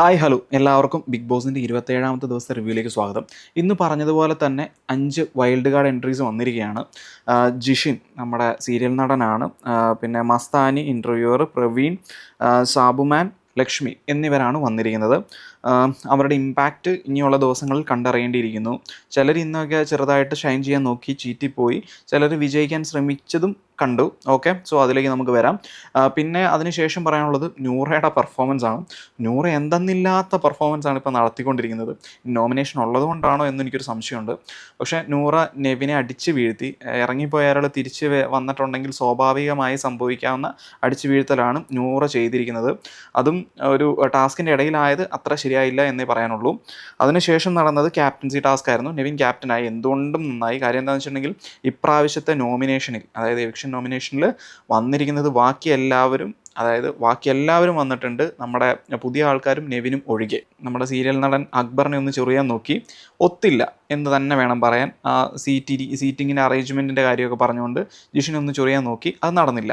Hi hello എല്ലാവർക്കും big ബോസിൻ്റെ 27ാമത്തെ ദിവസത്തെ റിവ്യൂയിലേക്ക് സ്വാഗതം. ഇന്ന് പറഞ്ഞതുപോലെ തന്നെ 5 വൈൽഡ് കാർഡ് എൻട്രീസ് വന്നിരിക്കുകയാണ്. ജിഷിൻ നമ്മുടെ സീരിയൽ നടനാണ്. പിന്നെ മസ്താനി, ഇൻ്റർവ്യൂവർ, പ്രവീൺ, സാബുമാൻ, ലക്ഷ്മി എന്നിവരാണ് വന്നിരിക്കുന്നത്. അവരുടെ ഇമ്പാക്റ്റ് ഇനിയുള്ള ദിവസങ്ങളിൽ കണ്ടറിയേണ്ടിയിരിക്കുന്നു. ചിലർ ഇന്നൊക്കെ ചെറുതായിട്ട് ഷൈൻ ചെയ്യാൻ നോക്കി ചീറ്റിപ്പോയി, ചിലർ വിജയിക്കാൻ ശ്രമിച്ചതും കണ്ടു. ഓക്കെ, സോ അതിലേക്ക് നമുക്ക് വരാം. പിന്നെ അതിനുശേഷം പറയാനുള്ളത് നൂറയുടെ പെർഫോമൻസ് ആണ്. നൂറ എന്തെന്നില്ലാത്ത പെർഫോമൻസ് ആണ് ഇപ്പോൾ നടത്തിക്കൊണ്ടിരിക്കുന്നത്. നോമിനേഷൻ ഉള്ളത് കൊണ്ടാണോ എന്നെനിക്കൊരു സംശയമുണ്ട്. പക്ഷേ നൂറ നെവിനെ അടിച്ച് വീഴ്ത്തി. ഇറങ്ങിപ്പോയ ഒരാൾ തിരിച്ച് വന്നിട്ടുണ്ടെങ്കിൽ സ്വാഭാവികമായി സംഭവിക്കാവുന്ന അടിച്ചു വീഴ്ത്തലാണ് നൂറ ചെയ്തിരിക്കുന്നത്. അതും ഒരു ടാസ്കിൻ്റെ ഇടയിലായത് അത്ര ശരിയായില്ല എന്നേ പറയാനുള്ളൂ. അതിനുശേഷം നടന്നത് ക്യാപ്റ്റൻസി ടാസ്ക് ആയിരുന്നു. നെവിൻ ക്യാപ്റ്റനായി, എന്തുകൊണ്ടും നന്നായി. കാര്യം എന്താണെന്ന് വെച്ചിട്ടുണ്ടെങ്കിൽ ഇപ്രാവശ്യത്തെ നോമിനേഷനിൽ, അതായത് എവിക്ഷൻ നോമിനേഷനിൽ വന്നിരിക്കുന്നത് ബാക്കി എല്ലാവരും വന്നിട്ടുണ്ട്. നമ്മുടെ പുതിയ ആൾക്കാരും നെവിനും ഒഴികെ. നമ്മുടെ സീരിയൽ നടൻ അക്ബറിനെ ഒന്ന് ചൊറിയാൻ നോക്കി, ഒത്തില്ല എന്ന് തന്നെ വേണം പറയാൻ. സീറ്റിങ്ങിൻ്റെ അറേഞ്ച്മെൻറ്റിൻ്റെ കാര്യമൊക്കെ പറഞ്ഞുകൊണ്ട് ജിഷിനെ ഒന്ന് ചൊറിയാൻ നോക്കി, അത് നടന്നില്ല.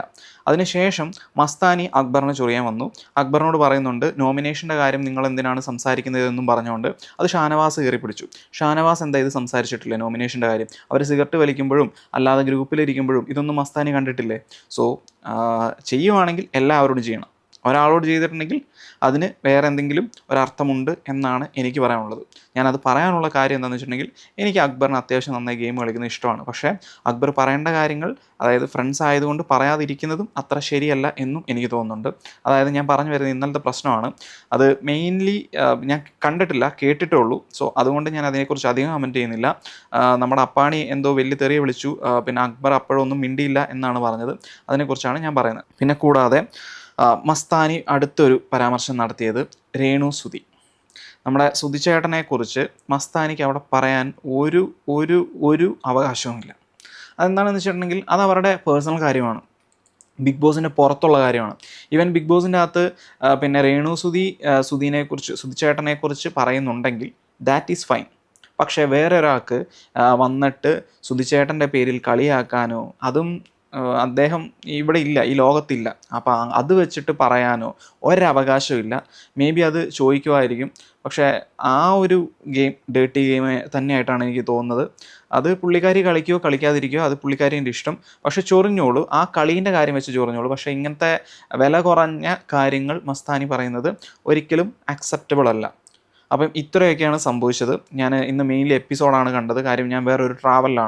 അതിനുശേഷം മസ്താനി അക്ബറിനെ ചൊറിയാൻ വന്നു. അക്ബറിനോട് പറയുന്നുണ്ട് നോമിനേഷൻ്റെ കാര്യം നിങ്ങൾ എന്തിനാണ് സംസാരിക്കുന്നതെന്നും പറഞ്ഞുകൊണ്ട് അത് ഷാനവാസ് കയറി പിടിച്ചു. ഷാനവാസ് എന്താ ഇത് സംസാരിച്ചിട്ടില്ല നോമിനേഷൻ്റെ കാര്യം? അവർ സിഗരറ്റ് വലിക്കുമ്പോഴും അല്ലാതെ ഗ്രൂപ്പിലിരിക്കുമ്പോഴും ഇതൊന്നും മസ്താനി കണ്ടിട്ടില്ലേ? സോ ചെയ്യുവാണെങ്കിൽ എല്ലാവരോടും ചെയ്യണം. ഒരാളോട് ചെയ്തിട്ടുണ്ടെങ്കിൽ അതിന് വേറെ എന്തെങ്കിലും ഒരർത്ഥമുണ്ട് എന്നാണ് എനിക്ക് പറയാനുള്ളത്. ഞാനത് പറയാനുള്ള കാര്യം എന്താണെന്ന് വെച്ചിട്ടുണ്ടെങ്കിൽ, എനിക്ക് അക്ബറിന് അത്യാവശ്യം നന്നായി ഗെയിം കളിക്കുന്നത് ഇഷ്ടമാണ്. പക്ഷേ അക്ബർ പറയേണ്ട കാര്യങ്ങൾ, അതായത് ഫ്രണ്ട്സ് ആയതുകൊണ്ട് പറയാതിരിക്കുന്നതും അത്ര ശരിയല്ല എന്നും എനിക്ക് തോന്നുന്നുണ്ട്. അതായത് ഞാൻ പറഞ്ഞു വരുന്നത് ഇന്നലത്തെ പ്രശ്നമാണ്. അത് മെയിൻലി ഞാൻ കണ്ടിട്ടില്ല, കേട്ടിട്ടേ ഉള്ളൂ. സോ അതുകൊണ്ട് ഞാൻ അതിനെക്കുറിച്ച് അധികം കമൻറ്റ് ചെയ്യുന്നില്ല. നമ്മുടെ അപ്പാണി എന്തോ വലിയ തെറിയ വിളിച്ചു, പിന്നെ അക്ബർ അപ്പോഴൊന്നും മിണ്ടിയില്ല എന്നാണ് പറഞ്ഞത്. അതിനെക്കുറിച്ചാണ് ഞാൻ പറയുന്നത്. പിന്നെ കൂടാതെ മസ്താനി അടുത്തൊരു പരാമർശം നടത്തിയത് രേണു സുധി. നമ്മുടെ സുധിച്ചേട്ടനെക്കുറിച്ച് മസ്താനിക്ക് അവിടെ പറയാൻ ഒരു അവകാശവുമില്ല. അതെന്താണെന്ന് വെച്ചിട്ടുണ്ടെങ്കിൽ അത് അവരുടെ പേഴ്സണൽ കാര്യമാണ്, ബിഗ് ബോസിൻ്റെ പുറത്തുള്ള കാര്യമാണ്. ഈവൻ ബിഗ് ബോസിൻ്റെ അകത്ത് പിന്നെ രേണു സുധിച്ചേട്ടനെക്കുറിച്ച് പറയുന്നുണ്ടെങ്കിൽ ദാറ്റ് ഈസ് ഫൈൻ. പക്ഷേ വേറെ ഒരാൾക്ക് വന്നിട്ട് സുധിച്ചേട്ടൻ്റെ പേരിൽ കളിയാക്കാനോ, അതും അദ്ദേഹം ഇവിടെ ഇല്ല, ഈ ലോകത്തില്ല, അപ്പോൾ അത് വെച്ചിട്ട് പറയാനോ ഒരവകാശവും ഇല്ല. മേ ബി അത് ചോദിക്കുമായിരിക്കും, പക്ഷേ ആ ഒരു ഗെയിം ഡേർട്ടി ഗെയിം തന്നെയായിട്ടാണ് എനിക്ക് തോന്നുന്നത്. അത് പുള്ളിക്കാരി കളിക്കുകയോ കളിക്കാതിരിക്കുകയോ അത് പുള്ളിക്കാരിൻ്റെ ഇഷ്ടം. പക്ഷേ ചൊറിഞ്ഞോളൂ, ആ കളീൻ്റെ കാര്യം വെച്ച് ചൊറിഞ്ഞോളൂ. പക്ഷേ ഇങ്ങനത്തെ വില കുറഞ്ഞ കാര്യങ്ങൾ മസ്താനി പറയുന്നത് ഒരിക്കലും അക്സെപ്റ്റബിൾ അല്ല. അപ്പം ഇത്രയൊക്കെയാണ് സംഭവിച്ചത്. ഞാൻ ഇന്ന് മെയിൻലി എപ്പിസോഡാണ് കണ്ടത്. കാര്യം ഞാൻ വേറൊരു ട്രാവലിലാണ്.